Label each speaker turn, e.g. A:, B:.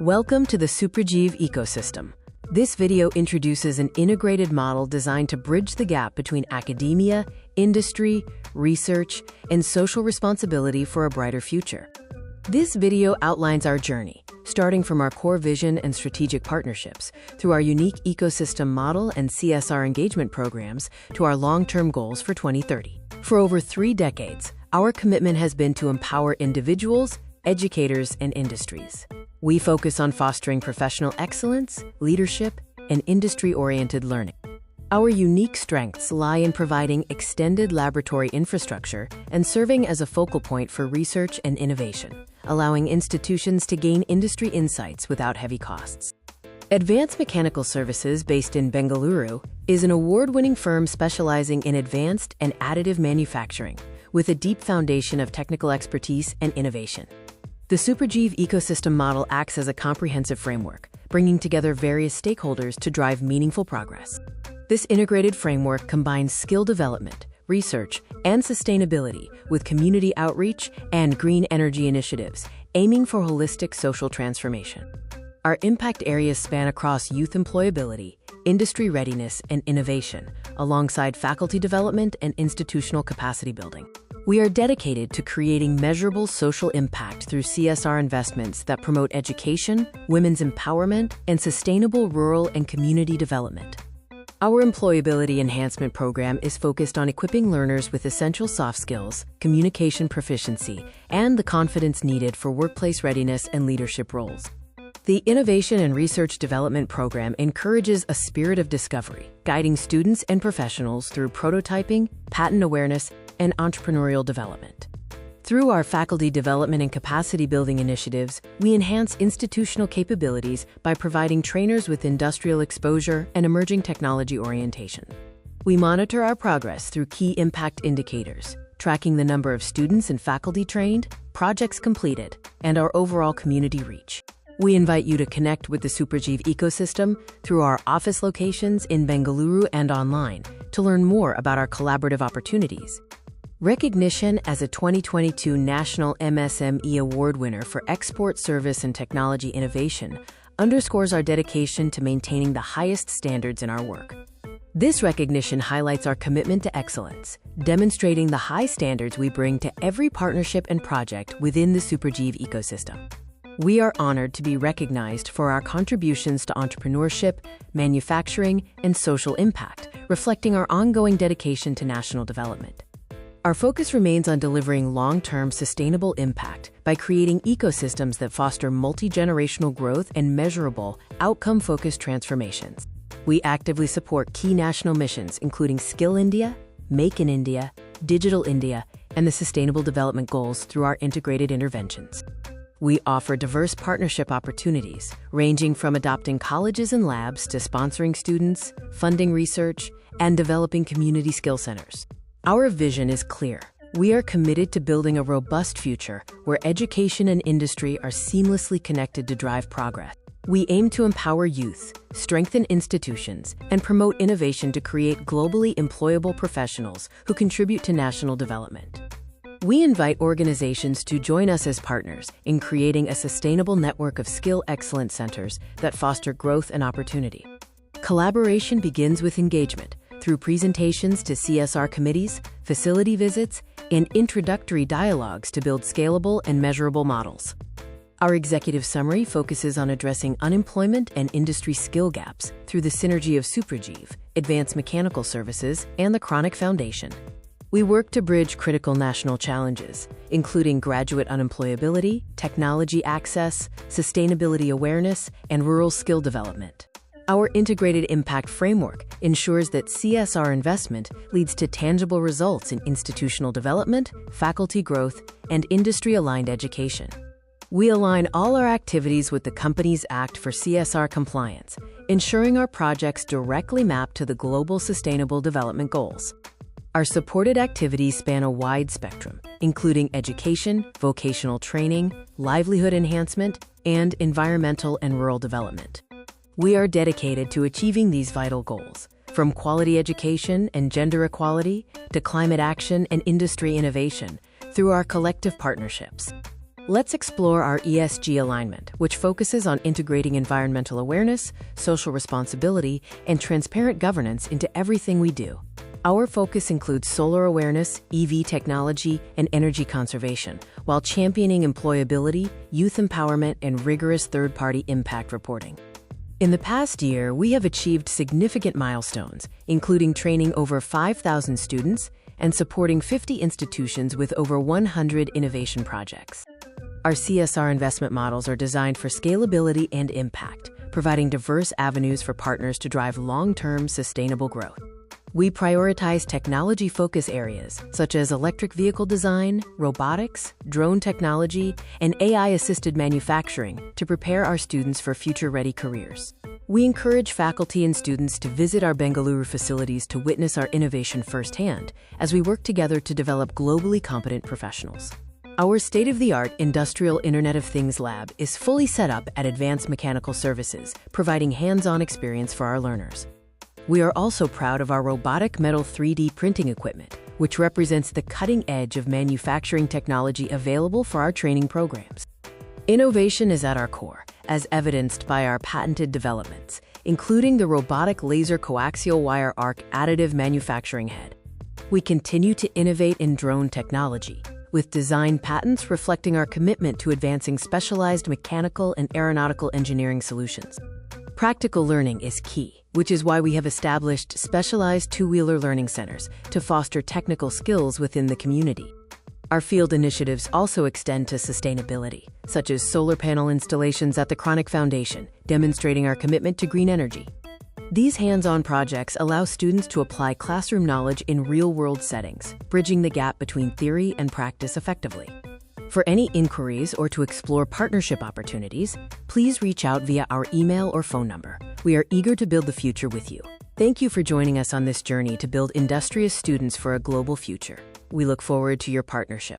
A: Welcome to the Suprajiv Ecosystem. This video introduces an integrated model designed to bridge the gap between academia, industry, research, and social responsibility for a brighter future. This video outlines our journey, starting from our core vision and strategic partnerships, through our unique ecosystem model and CSR engagement programs, to our long-term goals for 2030. For over 3 decades, our commitment has been to empower individuals, educators, and industries. We focus on fostering professional excellence, leadership, and industry-oriented learning. Our unique strengths lie in providing extended laboratory infrastructure and serving as a focal point for research and innovation, allowing institutions to gain industry insights without heavy costs. Advanced Mechanical Services, based in Bengaluru, is an award-winning firm specializing in advanced and additive manufacturing, with a deep foundation of technical expertise and innovation. The Suprajiv Ecosystem model acts as a comprehensive framework, bringing together various stakeholders to drive meaningful progress. This integrated framework combines skill development, research, and sustainability with community outreach and green energy initiatives, aiming for holistic social transformation. Our impact areas span across youth employability, industry readiness, and innovation, alongside faculty development and institutional capacity building. We are dedicated to creating measurable social impact through CSR investments that promote education, women's empowerment, and sustainable rural and community development. Our Employability Enhancement Program is focused on equipping learners with essential soft skills, communication proficiency, and the confidence needed for workplace readiness and leadership roles. The Innovation and Research Development Program encourages a spirit of discovery, guiding students and professionals through prototyping, patent awareness, and entrepreneurial development. Through our faculty development and capacity building initiatives, we enhance institutional capabilities by providing trainers with industrial exposure and emerging technology orientation. We monitor our progress through key impact indicators, tracking the number of students and faculty trained, projects completed, and our overall community reach. We invite you to connect with the Suprajiv Ecosystem through our office locations in Bengaluru and online to learn more about our collaborative opportunities. Recognition as a 2022 National MSME Award winner for Export Service and Technology Innovation underscores our dedication to maintaining the highest standards in our work. This recognition highlights our commitment to excellence, demonstrating the high standards we bring to every partnership and project within the Suprajiv ecosystem. We are honored to be recognized for our contributions to entrepreneurship, manufacturing, and social impact, reflecting our ongoing dedication to national development. Our focus remains on delivering long-term sustainable impact by creating ecosystems that foster multi-generational growth and measurable, outcome-focused transformations. We actively support key national missions, including Skill India, Make in India, Digital India, and the Sustainable Development Goals through our integrated interventions. We offer diverse partnership opportunities, ranging from adopting colleges and labs to sponsoring students, funding research, and developing community skill centers. Our vision is clear. We are committed to building a robust future where education and industry are seamlessly connected to drive progress. We aim to empower youth, strengthen institutions, and promote innovation to create globally employable professionals who contribute to national development. We invite organizations to join us as partners in creating a sustainable network of skill excellence centers that foster growth and opportunity. Collaboration begins with engagement, through presentations to CSR committees, facility visits, and introductory dialogues to build scalable and measurable models. Our executive summary focuses on addressing unemployment and industry skill gaps through the synergy of Suprajiv, Advanced Mechanical Services, and the Chronic Foundation. We work to bridge critical national challenges, including graduate unemployability, technology access, sustainability awareness, and rural skill development. Our integrated impact framework ensures that CSR investment leads to tangible results in institutional development, faculty growth, and industry-aligned education. We align all our activities with the Companies Act for CSR compliance, ensuring our projects directly map to the Global Sustainable Development Goals. Our supported activities span a wide spectrum, including education, vocational training, livelihood enhancement, and environmental and rural development. We are dedicated to achieving these vital goals, from quality education and gender equality to climate action and industry innovation, through our collective partnerships. Let's explore our ESG alignment, which focuses on integrating environmental awareness, social responsibility, and transparent governance into everything we do. Our focus includes solar awareness, EV technology, and energy conservation, while championing employability, youth empowerment, and rigorous third-party impact reporting. In the past year, we have achieved significant milestones, including training over 5,000 students and supporting 50 institutions with over 100 innovation projects. Our CSR investment models are designed for scalability and impact, providing diverse avenues for partners to drive long-term sustainable growth. We prioritize technology focus areas such as electric vehicle design, robotics, drone technology, and AI-assisted manufacturing to prepare our students for future-ready careers. We encourage faculty and students to visit our Bengaluru facilities to witness our innovation firsthand as we work together to develop globally competent professionals. Our state-of-the-art Industrial Internet of Things lab is fully set up at Advanced Mechanical Services, providing hands-on experience for our learners. We are also proud of our robotic metal 3D printing equipment, which represents the cutting edge of manufacturing technology available for our training programs. Innovation is at our core, as evidenced by our patented developments, including the robotic laser coaxial wire arc additive manufacturing head. We continue to innovate in drone technology, with design patents reflecting our commitment to advancing specialized mechanical and aeronautical engineering solutions. Practical learning is key, which is why we have established specialized two-wheeler learning centers to foster technical skills within the community. Our field initiatives also extend to sustainability, such as solar panel installations at the Chronic Foundation, demonstrating our commitment to green energy. These hands-on projects allow students to apply classroom knowledge in real-world settings, bridging the gap between theory and practice effectively. For any inquiries or to explore partnership opportunities, please reach out via our email or phone number. We are eager to build the future with you. Thank you for joining us on this journey to build industrious students for a global future. We look forward to your partnership.